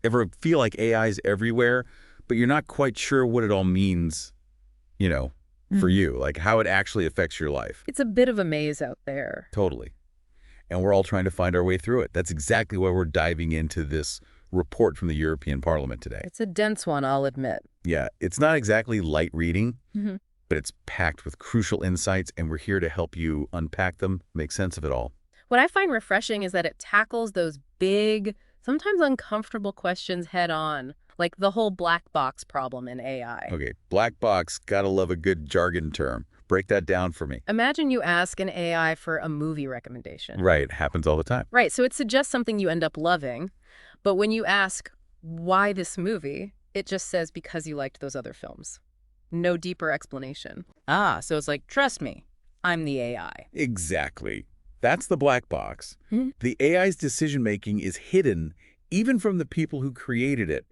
Ever feel like AI is everywhere, but you're not quite sure what it all means, you know, for you, like how it actually affects your life? It's a bit of a maze out there. Totally. And we're all trying to find our way through it. That's exactly why we're diving into this report from the European Parliament today. It's a dense one, I'll admit. Yeah, it's not exactly light reading, hmm but it's packed with crucial insights, and we're here to help you unpack them, make sense of it all. What I find refreshing is that it tackles those big, sometimes uncomfortable questions head on, like the whole black box problem in AI. Okay, black box, gotta love a good jargon term. Break that down for me. Imagine you ask an AI for a movie recommendation. Right, happens all the time. Right, so it suggests something you end up loving, but when you ask, why this movie, it just says because you liked those other films. No deeper explanation. Ah, so it's like, trust me, I'm the AI. Exactly. That's the black box. Hmm. The AI's decision-making is hidden even from the people who created it.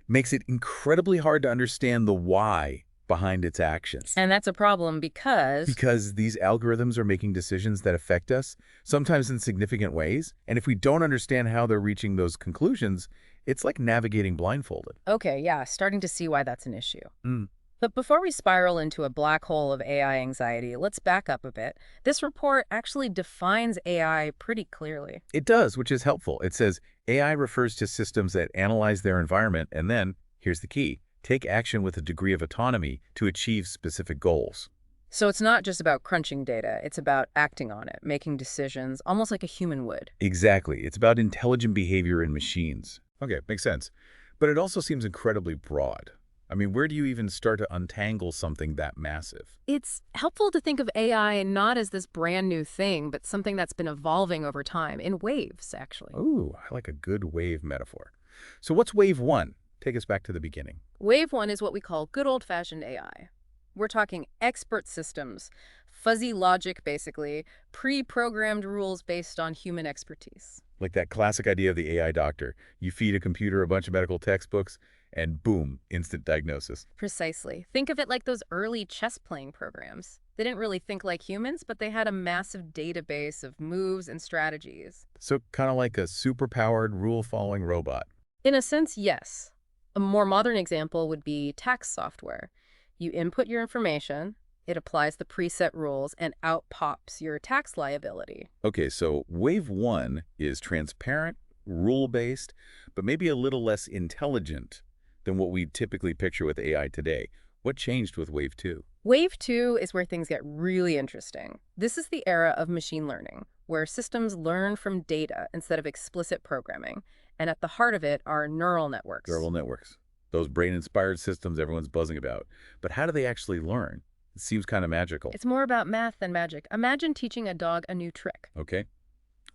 Makes it incredibly hard to understand the why behind its actions. And that's a problem because Because these algorithms are making decisions that affect us, sometimes in significant ways, and if we don't understand how they're reaching those conclusions, it's like navigating blindfolded. okay, yeah, starting to see why that's an issue. Mm. But before we spiral into a black hole of AI anxiety, let's back up a bit. This report actually defines AI pretty clearly. It does, which is helpful. It says AI refers to systems that analyze their environment and then, here's the key, take action with a degree of autonomy to achieve specific goals. So it's not just about crunching data, it's about acting on it, making decisions, almost like a human would. Exactly. It's about intelligent behavior in machines. Okay, makes sense. But it also seems incredibly broad. I mean, where do you even start to untangle something that massive? It's helpful to think of AI not as this brand new thing, but something that's been evolving over time, in waves, actually. Ooh, I like a good wave metaphor. So what's wave one? Take us back to the beginning. Wave one is what we call good old-fashioned AI. We're talking expert systems, fuzzy logic, basically, pre-programmed rules based on human expertise. Like that classic idea of the AI doctor. You feed a computer a bunch of medical textbooks, and boom, instant diagnosis. Precisely. Think of it like those early chess-playing programs. They didn't really think like humans, but they had a massive database of moves and strategies. So kind of like a superpowered, rule-following robot. In a sense, yes. A more modern example would be tax software. You input your information, it applies the preset rules, and out pops your tax liability. Okay, so wave one is transparent, rule-based, but maybe a little less intelligent than what we typically picture with AI today. What changed with wave two? Wave two is where things get really interesting. This is the era of machine learning, where systems learn from data instead of explicit programming. And at the heart of it are neural networks. Neural networks. Those brain-inspired systems everyone's buzzing about. But how do they actually learn? It seems kind of magical. It's more about math than magic. Imagine teaching a dog a new trick. Okay.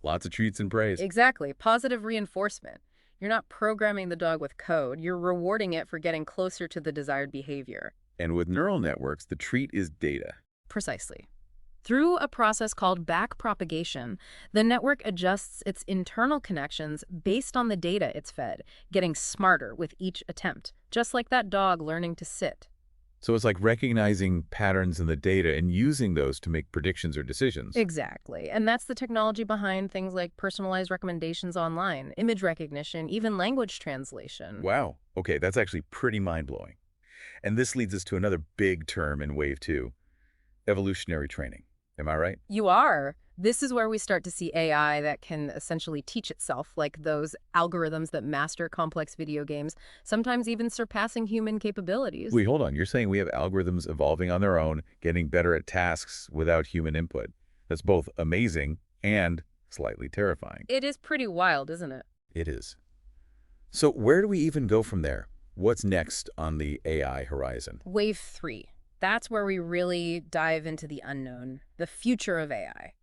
Lots of treats and praise. Exactly. Positive reinforcement. You're not programming the dog with code. You're rewarding it for getting closer to the desired behavior. And with neural networks, the treat is data. Precisely. Through a process called backpropagation, the network adjusts its internal connections based on the data it's fed, getting smarter with each attempt, just like that dog learning to sit. So it's like recognizing patterns in the data and using those to make predictions or decisions. Exactly. And that's the technology behind things like personalized recommendations online, image recognition, even language translation. Wow. Okay, that's actually pretty mind-blowing. And this leads us to another big term in wave two, evolutionary training. Am I right? You are. This is where we start to see AI that can essentially teach itself, like those algorithms that master complex video games, sometimes even surpassing human capabilities. Wait, hold on. You're saying we have algorithms evolving on their own, getting better at tasks without human input. That's both amazing and slightly terrifying. It is pretty wild, isn't it? It is. So where do we even go from there? What's next on the AI horizon? Wave 3. That's where we really dive into the unknown, the future of AI.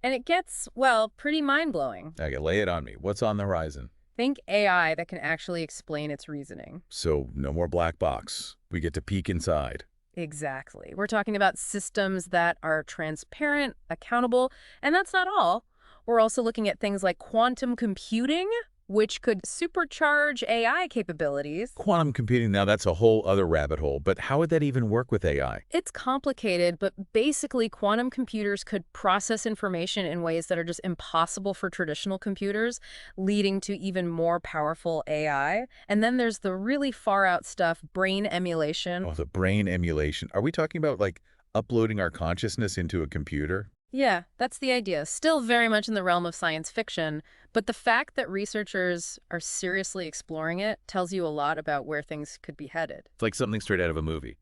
And it gets, well, pretty mind-blowing. Okay, lay it on me. What's on the horizon? Think AI that can actually explain its reasoning. So no more black box. We get to peek inside. Exactly. We're talking about systems that are transparent, accountable, and that's not all. We're also looking at things like quantum computing. which could supercharge AI capabilities. Quantum computing, now that's a whole other rabbit hole, but how would that even work with AI? It's complicated, but basically quantum computers could process information in ways that are just impossible for traditional computers, leading to even more powerful AI. And then there's the really far out stuff, brain emulation. Oh, the brain emulation. Are we talking about like uploading our consciousness into a computer? Yeah, that's the idea. Still very much in the realm of science fiction, but the fact that researchers are seriously exploring it tells you a lot about where things could be headed. It's like something straight out of a movie.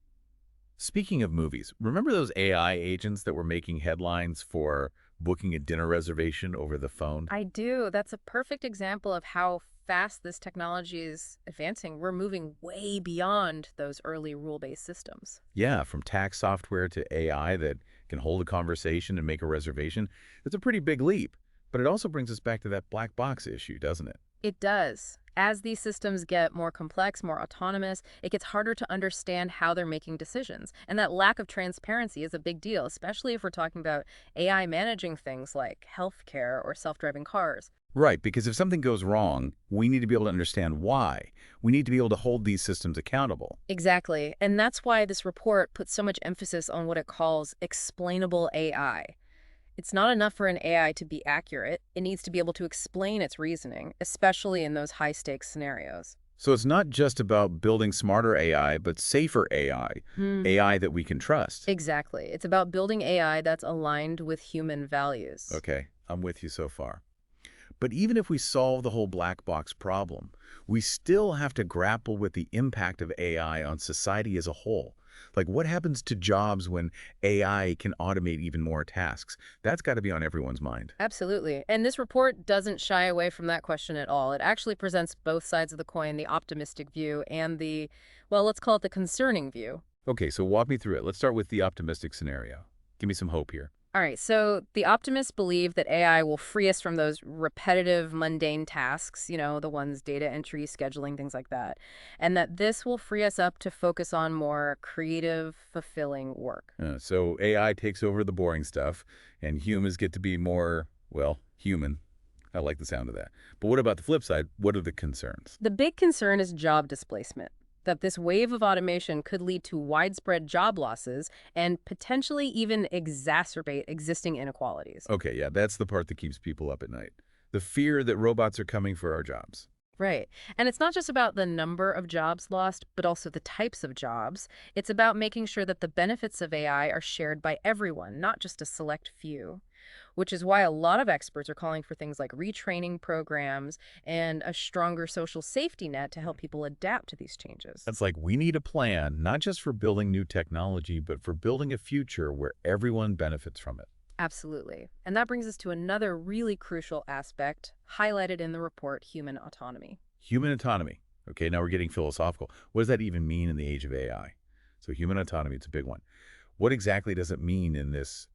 Speaking of movies, remember those AI agents that were making headlines for booking a dinner reservation over the phone? I do. That's a perfect example of how fast this technology is advancing. We're moving way beyond those early rule-based systems. Yeah, from tax software to AI that can hold a conversation and make a reservation. It's a pretty big leap, but it also brings us back to that black box issue, doesn't it? It does. As these systems get more complex, more autonomous, it gets harder to understand how they're making decisions. And that lack of transparency is a big deal, especially if we're talking about AI managing things like healthcare or self-driving cars. Right, because if something goes wrong, we need to be able to understand why. We need to be able to hold these systems accountable. Exactly. And that's why this report puts so much emphasis on what it calls explainable AI. It's not enough for an AI to be accurate. It needs to be able to explain its reasoning, especially in those high-stakes scenarios. So it's not just about building smarter AI, but safer AI, AI that we can trust. Exactly. It's about building AI that's aligned with human values. Okay, I'm with you so far. But even if we solve the whole black box problem, we still have to grapple with the impact of AI on society as a whole. Like, what happens to jobs when AI can automate even more tasks? That's got to be on everyone's mind. Absolutely. And this report doesn't shy away from that question at all. It actually presents both sides of the coin, the optimistic view and the, well, let's call it the concerning view. Okay, so walk me through it. Let's start with the optimistic scenario. Give me some hope here. All right, so the optimists believe that AI will free us from those repetitive, mundane tasks, the ones data entry, scheduling, things like that, and that this will free us up to focus on more creative, fulfilling work. So AI takes over the boring stuff, and humans get to be more, well, human. I like the sound of that. But what about the flip side? What are the concerns? The big concern is job displacement, that this wave of automation could lead to widespread job losses and potentially even exacerbate existing inequalities. Okay, yeah, that's the part that keeps people up at night. The fear that robots are coming for our jobs. Right. And it's not just about the number of jobs lost, but also the types of jobs. It's about making sure that the benefits of AI are shared by everyone, not just a select few. Which is why a lot of experts are calling for things like retraining programs and a stronger social safety net to help people adapt to these changes. That's like, we need a plan, not just for building new technology, but for building a future where everyone benefits from it. Absolutely. And that brings us to another really crucial aspect highlighted in the report, human autonomy. Human autonomy. Okay, now we're getting philosophical. What does that even mean in the age of AI? So human autonomy, it's a big one. What exactly does it mean in this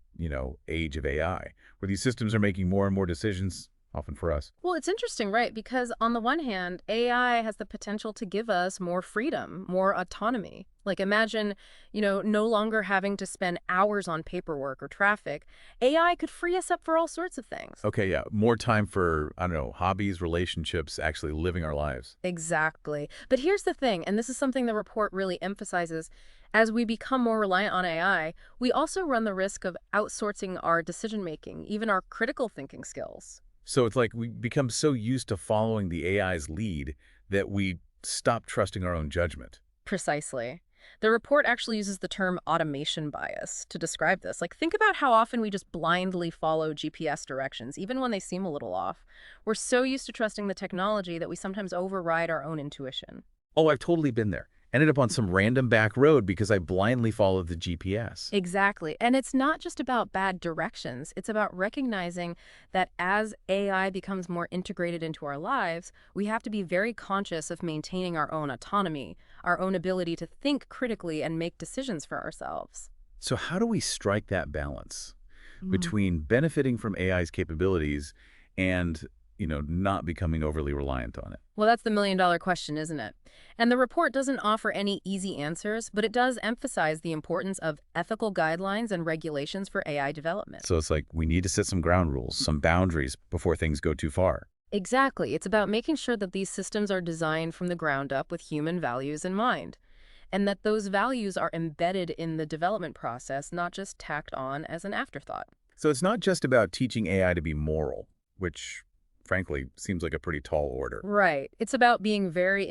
age of AI, where these systems are making more and more decisions, often for us? Well, it's interesting, right? Because on the one hand, AI has the potential to give us more freedom, more autonomy. Like imagine, no longer having to spend hours on paperwork or traffic. AI could free us up for all sorts of things. Okay, yeah, more time for, I don't know, hobbies, relationships, actually living our lives. Exactly. But here's the thing, and this is something the report really emphasizes. As we become more reliant on AI, we also run the risk of outsourcing our decision-making, even our critical thinking skills. So it's like we become so used to following the AI's lead that we stop trusting our own judgment. Precisely. The report actually uses the term automation bias to describe this. Like, think about how often we just blindly follow GPS directions, even when they seem a little off. We're so used to trusting the technology that we sometimes override our own intuition. Oh, I've totally been there. Ended up on some random back road because I blindly followed the GPS. Exactly. And it's not just about bad directions. It's about recognizing that as AI becomes more integrated into our lives, we have to be very conscious of maintaining our own autonomy, our own ability to think critically and make decisions for ourselves. So how do we strike that balance between benefiting from AI's capabilities and not becoming overly reliant on it? Well, that's the million-dollar question, isn't it? And the report doesn't offer any easy answers, but it does emphasize the importance of ethical guidelines and regulations for AI development. So it's like we need to set some ground rules, some boundaries before things go too far. Exactly. It's about making sure that these systems are designed from the ground up with human values in mind, and that those values are embedded in the development process, not just tacked on as an afterthought. So it's not just about teaching AI to be moral, which, frankly, seems like a pretty tall order. Right. It's about being very